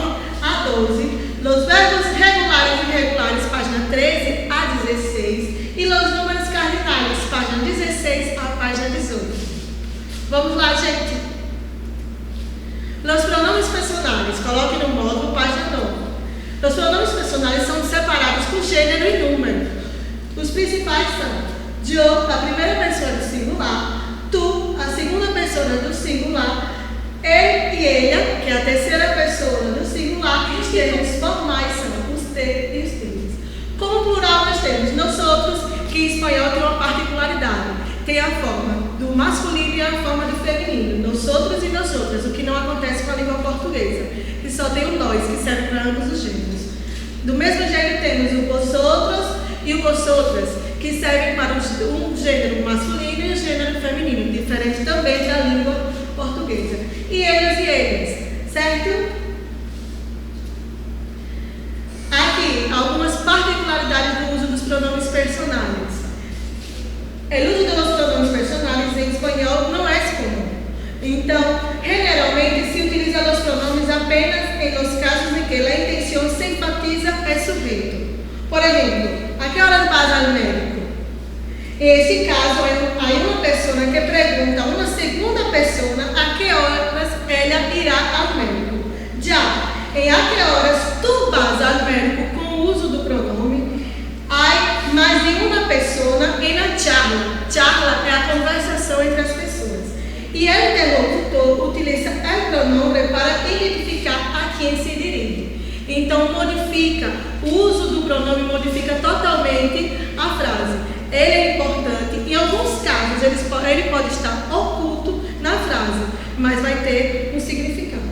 9 a 12, los verbos regulares e irregulares, página 13 a 16, e los números cardinais, página 16 a página 18. Vamos lá, gente. Los pronomes personales, coloque no módulo, página 9. Os pronomes personais são separados por gênero e número. Os principais são yo, a primeira pessoa do singular, tu, a segunda pessoa do singular, ele e ela, que é a terceira pessoa do singular, e os termos formais são os te e os teus. Como plural nós temos nosotros, que em espanhol tem uma particularidade. Tem a forma do masculino e a forma do feminino. Nosotros e nosotras, o que não acontece com a língua portuguesa, que só tem o nós, que serve para ambos os gêneros. Do mesmo jeito temos o vosotros e o vosotras, que servem para um gênero masculino e o gênero feminino, diferente também da língua portuguesa. E eles, certo? Aqui, algumas particularidades do uso dos pronomes personais. O uso dos pronomes personais em espanhol não é comum. Então, generalmente se utiliza os pronomes apenas em los casos em que a intenção se enfatiza o sujeito. Por exemplo, ¿a que horas vas al médico? En ese caso, hay una persona que pregunta a una segunda persona a que horas ella irá al médico. Já, em a que horas tu vas al médico com o uso do pronome, há mais de uma pessoa em la charla. Charla é a conversação entre as pessoas. E o interlocutor utiliza o pronome para identificar a quem se dirige. Então, modifica, o uso do pronome modifica totalmente a frase. Ele é importante, em alguns casos ele pode estar oculto na frase, mas vai ter um significado.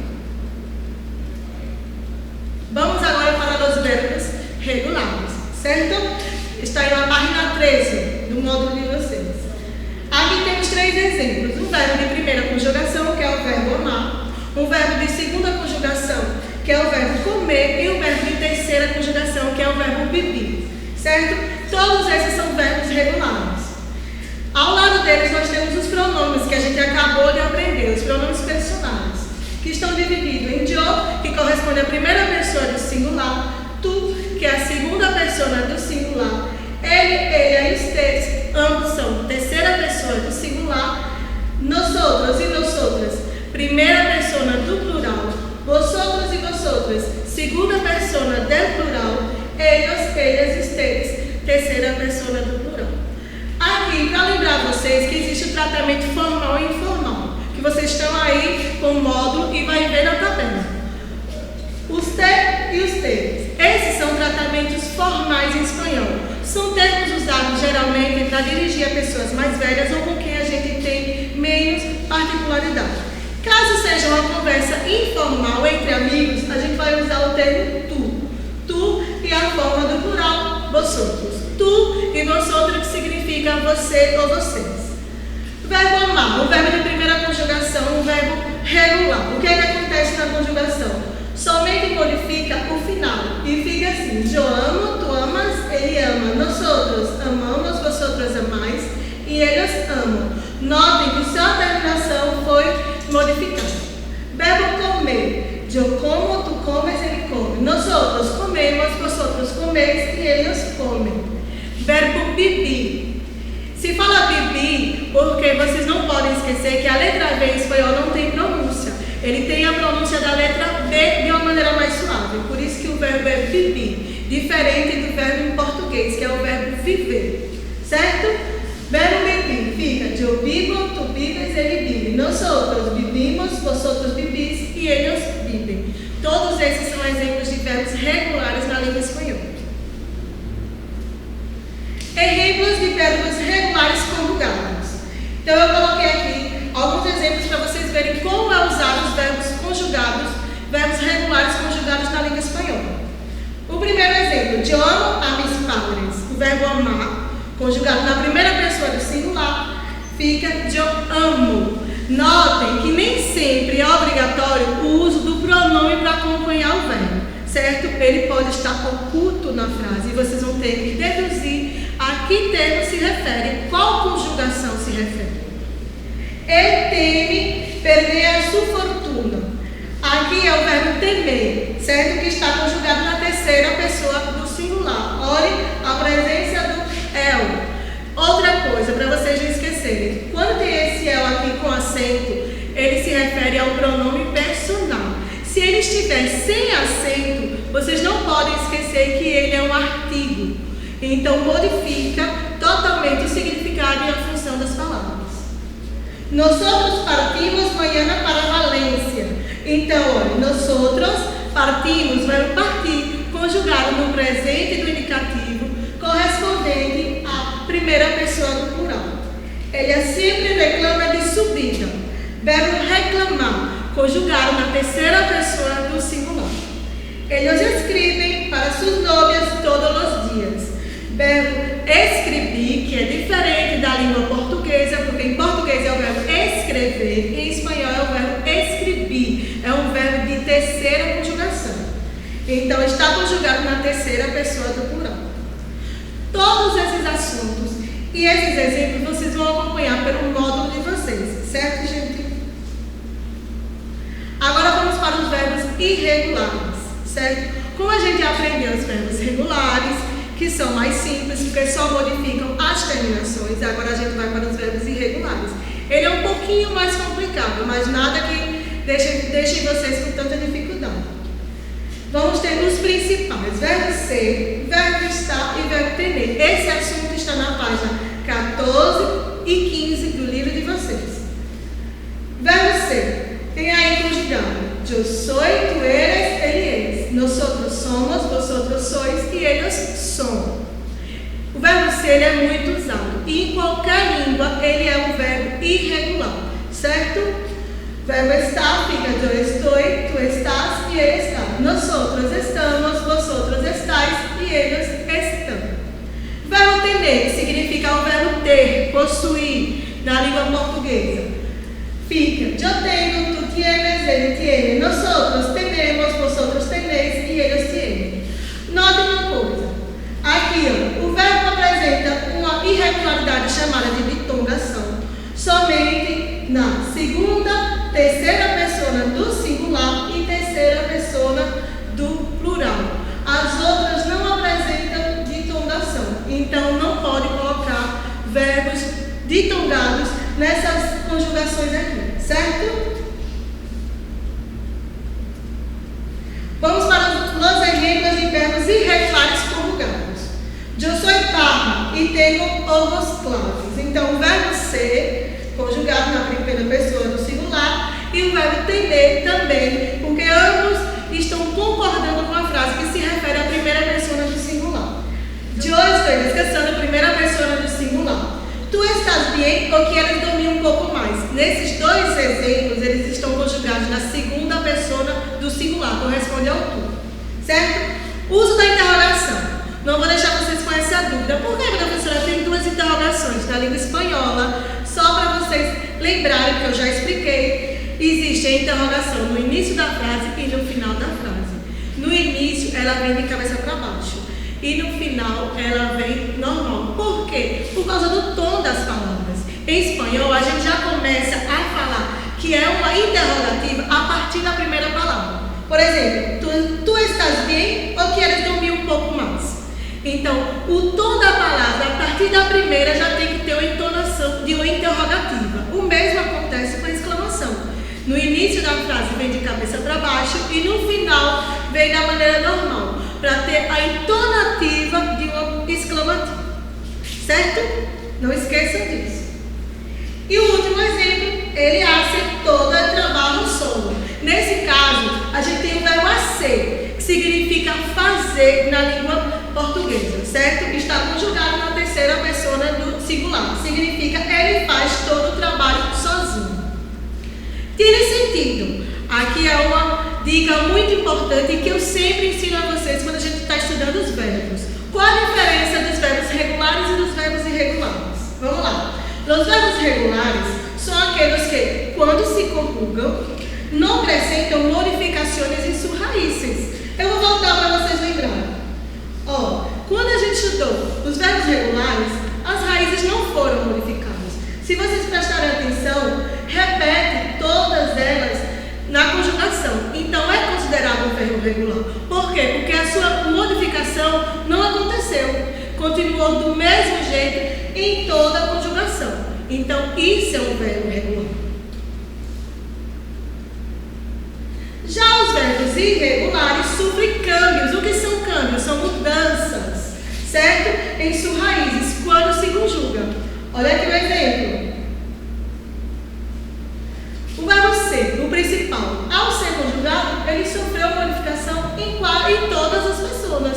Vamos agora para os verbos regulares, certo? Está aí na página 13 do módulo de vocês. Aqui temos 3 exemplos. Um verbo de primeira conjugação, que é o verbo amar. Um verbo de segunda conjugação, que é o verbo comer. E o verbo de terceira conjugação, que é o verbo beber. Certo? Todos esses são verbos regulares. Ao lado deles nós temos os pronomes que a gente acabou de aprender, os pronomes personais, que estão divididos em yo, que corresponde à primeira pessoa do singular, tu, que é a segunda pessoa do singular, ele, ela e ustedes, ambos são terceira pessoa do singular, nosotros e nosotras, primeira pessoa do plural, vosotros e vosotras, segunda pessoa do plural, ellos, ellas, ustedes, terceira pessoa do plural. Aqui, para lembrar vocês que existe o tratamento formal e informal, que vocês estão aí com o módulo e vai ver na tabela. Usted e ustedes. Esses são tratamentos formais em espanhol. São termos usados geralmente para dirigir a pessoas mais velhas ou com quem a gente tem menos particularidade. Caso seja uma conversa informal entre amigos, a gente vai usar o termo tu. Tu e a forma do plural, vosotros. Tu e vosotros, que significa você ou vocês. Verbo amar, um verbo de primeira conjugação, um verbo regular. O que é que acontece na conjugação? Somente modifica o final e fica assim: eu amo, tu amas, ele ama, nosotros amamos, vosotros amais e eles amam. Notem que só a terminação foi modificada. Verbo comer, eu como, tu comes, ele come. Nosotros comemos, vosotros comeis e eles comem. Verbo beber. Se fala beber, porque vocês não podem esquecer que a letra B em espanhol não tem pronúncia. Ele tem a pronúncia da letra B de uma maneira mais suave. Por isso que o verbo é beber, diferente do verbo em português, que é o verbo viver. Certo? Verbo beber fica: eu vivo, tu vives, ele vive. Nosotros vivimos, vosotros vivis e eles vivem. Todos esses são exemplos de verbos regulares na língua espanhola. Exemplos de verbos regulares conjugados. Então eu coloquei aqui alguns exemplos para vocês verem como é usado os verbos conjugados, verbos regulares conjugados na língua espanhola. O primeiro exemplo: eu amo a mis padres. O verbo amar, conjugado na primeira pessoa do singular, fica eu amo. Notem que nem sempre é obrigatório o uso do pronome para acompanhar o verbo, certo? Ele pode estar oculto na frase e vocês vão ter que deduzir a que termo se refere, qual conjugação se refere. Ele teme perder a sua fortuna. Aqui é o verbo temer, certo? Que está conjugado na terceira pessoa do singular. Olhe a presença do el. Outra coisa, para vocês não esquecerem, quando tem esse el aqui com acento, ele se refere ao pronome personal. Se ele estiver sem acento, vocês não podem esquecer que ele é um artigo. Então, modifica totalmente o significado e a função das palavras. Nosotros partimos mañana para Valência. Então, olha, nosotros partimos, verbo partir, conjugado no presente do indicativo, correspondente à primeira pessoa do plural. Ela sempre reclama de subida. Verbo reclamar, conjugado na terceira pessoa do singular. Eles escrevem para suas novias todos os dias. Verbo escrever, que é diferente da língua portuguesa, porque em português é o verbo escrever, em espanhol é o verbo escrever, é um verbo de terceira conjugação. Então, está conjugado na terceira pessoa do plural. Todos esses assuntos e esses exemplos vocês vão acompanhar pelo módulo de vocês, certo, gente? Agora vamos para os verbos irregulares, certo? Como a gente aprendeu os verbos regulares, que são mais simples, porque só modificam as terminações, agora a gente vai para os verbos irregulares. Ele é um pouquinho mais complicado, mas nada que deixe vocês com tanta dificuldade. Vamos ter os principais, verbo ser, verbo estar e verbo ter. Esse assunto está na página 14 e 15 do livro de vocês. Verbo ser, tem aí conjugado. Eu sou, tu eres, ele eres. Nosotros somos, vosotros sois e eles são. O verbo ser ele é muito usado. E em qualquer língua ele é um verbo irregular, certo? O verbo estar fica eu estou, tu estás e ele está. Nosotros estamos, vosotros estáis e eles estão. O verbo tener, que significa o verbo ter, possuir, na língua portuguesa. Fica, eu tenho, tu tienes, ele tiene, nosotros tenemos, vosotros tenéis e eles tienen. Note uma coisa, aqui ó, o verbo apresenta uma irregularidade chamada de ditongação somente na segunda, terceira pessoa do singular e terceira pessoa do plural. As outras não apresentam ditongação, então não pode colocar verbos ditongados nessas conjugações aqui, certo? Vamos para os exemplos de verbos irregulares conjugados. Eu sou parra e tenho ovos claros. Então, o verbo ser, conjugado na primeira pessoa do singular, e o verbo ter também, porque ambos estão concordando com a frase que se refere à primeira pessoa do singular. Eu estou esquecendo a primeira pessoa do singular. Tu estás bem ou queres dormir um pouco mais? Nesses dois exemplos, eles estão conjugados na segunda pessoa do singular, corresponde ao tu, certo? Uso da interrogação. Não vou deixar vocês com essa dúvida. Por que, professora, tem duas interrogações na língua espanhola? Só para vocês lembrarem que eu já expliquei. Existe a interrogação no início da frase e no final da frase. No início, ela vem de cabeça para baixo. E no final ela vem normal. Por quê? Por causa do tom das palavras. Em espanhol, a gente já começa a falar que é uma interrogativa a partir da primeira palavra. Por exemplo, tu estás bem ou queres dormir um pouco mais? Então, o tom da palavra, a partir da primeira, já tem que ter uma entonação de uma interrogativa. O mesmo acontece com a exclamação. No início da frase vem de cabeça para baixo e no final vem da maneira normal, para ter a entonativa de uma exclamativa, certo? Não esqueçam disso. E o último exemplo, ele hace todo o trabalho solo. Nesse caso, a gente tem o verbo hacer, que significa fazer na língua portuguesa, certo? Está conjugado na terceira pessoa do singular. Significa ele faz todo o trabalho sozinho. Tem sentido? Aqui é uma dica muito importante que eu sempre ensino a vocês quando a gente está estudando os verbos. Qual a diferença dos verbos regulares e dos verbos irregulares? Vamos lá. Os verbos regulares são aqueles que, quando se conjugam, não acrescentam modificações em suas raízes. Eu vou voltar para vocês lembrarem. Quando a gente estudou os verbos regulares, as raízes não foram modificadas. Se vocês prestarem atenção, repete todas elas na conjugação. Então, é considerado um verbo verbo regular. Por quê? Porque a sua modificação não aconteceu. Continuou do mesmo jeito em toda a conjugação. Então, isso é um verbo regular. Já os verbos irregulares sofrem câmbios. O que são câmbios? São mudanças, certo? Em suas raízes, quando se conjuga. Olha aqui o exemplo. O verbo ser, o principal, ao ser conjugado, ele sofreu modificação em todas as pessoas,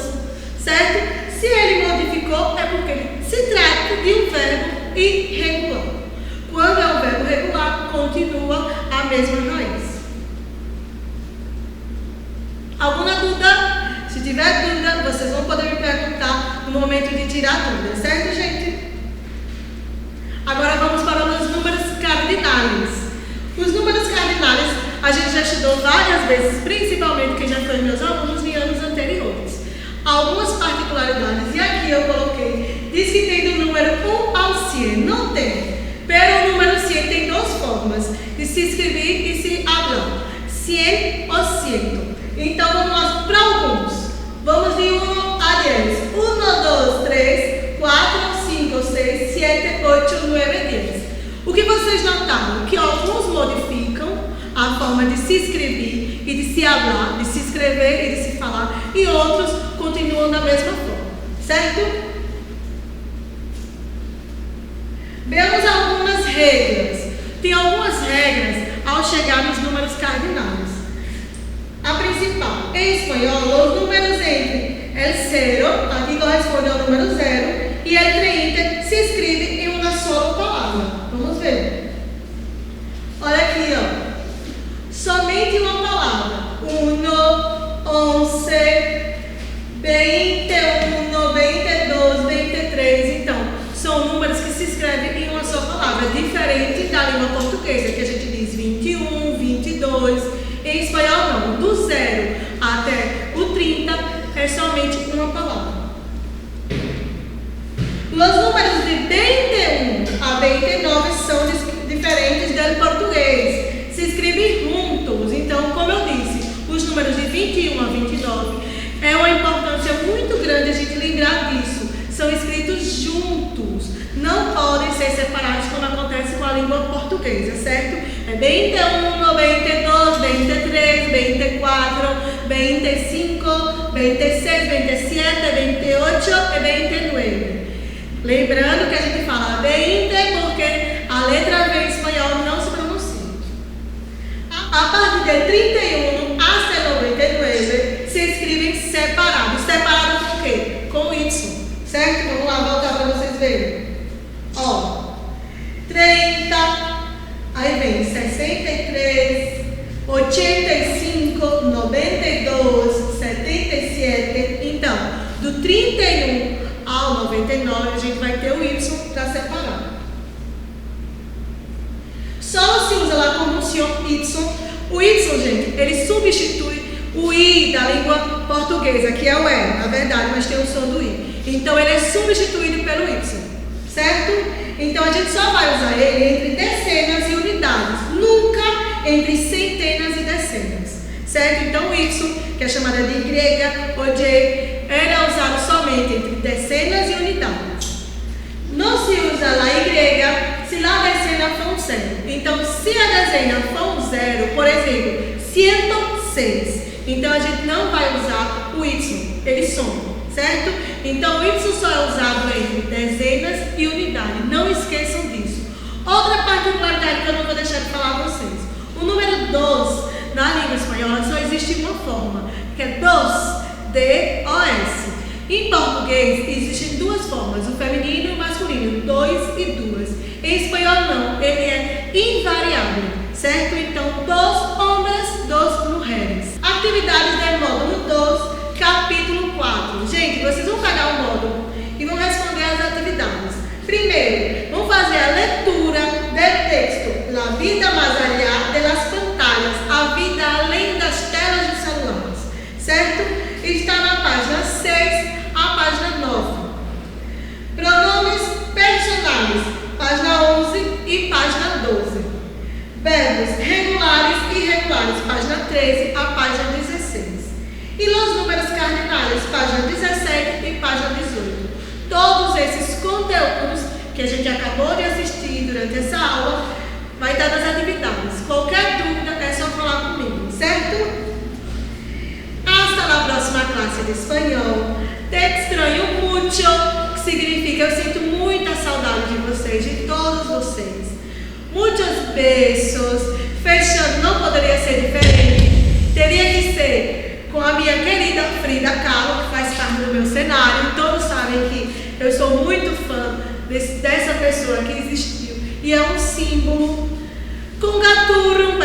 certo? Se ele modificou, é porque ele se trata de um verbo irregular. Quando é um verbo regular, continua a mesma raiz. Alguma dúvida? Se tiver dúvida, vocês vão poder me perguntar no momento de tirar dúvida, certo, gente? Agora vamos para os números cardinais. Os números cardinais a gente já estudou várias vezes, principalmente quem já foi meus alunos em anos anteriores. Algumas particularidades, e aqui eu coloquei, diz que tem do número 1 ao 100, não tem. Pero o número 100 tem duas formas, de se escrever e se hablar, 100 ou 100. Então vamos lá para alguns. Vamos de 1 a 10. 1, 2, 3, 4, 5, 6, 7, 8, 9, 10. O que vocês notaram? Que alguns modificam a forma de se escrever e de se hablar, de se escrever e de se falar, e outros continuam da mesma forma, certo? Vemos algumas regras. Tem algumas regras ao chegar nos números cardinais. A principal, em espanhol, os números entre el 0, aqui corresponde ao número 0, e el 30 se escreve em uma só palavra. Vamos ver. Olha aqui, ó. Somente uma palavra. 1, 11, 21, 92, 23. Então, são números que se escrevem em uma só palavra, diferente da língua portuguesa, que a gente diz 21, 22. Em espanhol, não. Do 0 até o 30 é somente uma palavra. Os números de 21 a 29 são diferentes do português. Se escrevem juntos. Então, como eu disse, os números de 21 a 29 é uma importância muito grande a gente lembrar disso. São escritos juntos. Não podem ser separados como acontece com a língua portuguesa, certo? É 21, 92, 23, 24, 25, 26, 27, 28 e 29. Lembrando que a gente fala 20 porque a letra V em espanhol não se pronuncia. A partir de 31 até 99 se escrevem separados. Separados com o quê? Com Y, certo? Vamos lá, voltar para vocês verem. Ó, 30, aí vem 63, 85, 92, 77. Então, do 31 ao 99, a gente vai ter o Y para separar. Só se usa lá como Y. O Y, gente, ele substitui o I da língua portuguesa, que é o E, na verdade, mas tem o som do I. Então, ele é substituído pelo Y, certo? Então, a gente só vai usar ele entre dezenas e unidades, nunca entre centenas e dezenas, certo? Então, o Y, que é chamada de Y ou J, ele é usado somente entre dezenas e unidades. Não se usa lá Y se lá a dezena for um 0. Então, se a dezena for um 0, por exemplo, 106, então a gente não vai usar o Y, ele soma, certo? Então, o Y só é usado entre dezenas e unidades. Não esqueçam disso. Outra particularidade que eu não vou deixar de falar a vocês. O número 2, na língua espanhola, só existe uma forma, que é dos, D-O-S. Em português, existem duas formas, o feminino e o masculino, 2 e 2. Em espanhol, não, ele é invariável, certo? Então, dos homens, dos mulheres. Atividades do módulo 2, capítulo 4. Gente, vocês vão pegar o módulo e vão responder as atividades. Primeiro, vamos fazer a leitura do texto La vida más allá de las pantallas, a vida além das telas dos celulares, certo? Está na página 6 a página 9. Pronomes personais, página 11 e página 12. Verbos regulares e irregulares, página 13 a página 16. Diárias, página 17 e página 18. Todos esses conteúdos que a gente acabou de assistir durante essa aula vai estar nas atividades. Qualquer dúvida é só falar comigo, certo? Hasta la próxima classe de espanhol. Te extraño mucho, que significa eu sinto muita saudade de vocês, de todos vocês. Muitos beijos. Fechando, não poderia ser diferente. Teria que ser com a minha querida Frida Kahlo, que faz parte do meu cenário. Todos sabem que eu sou muito fã dessa pessoa que existiu. E é um símbolo. Congaturo.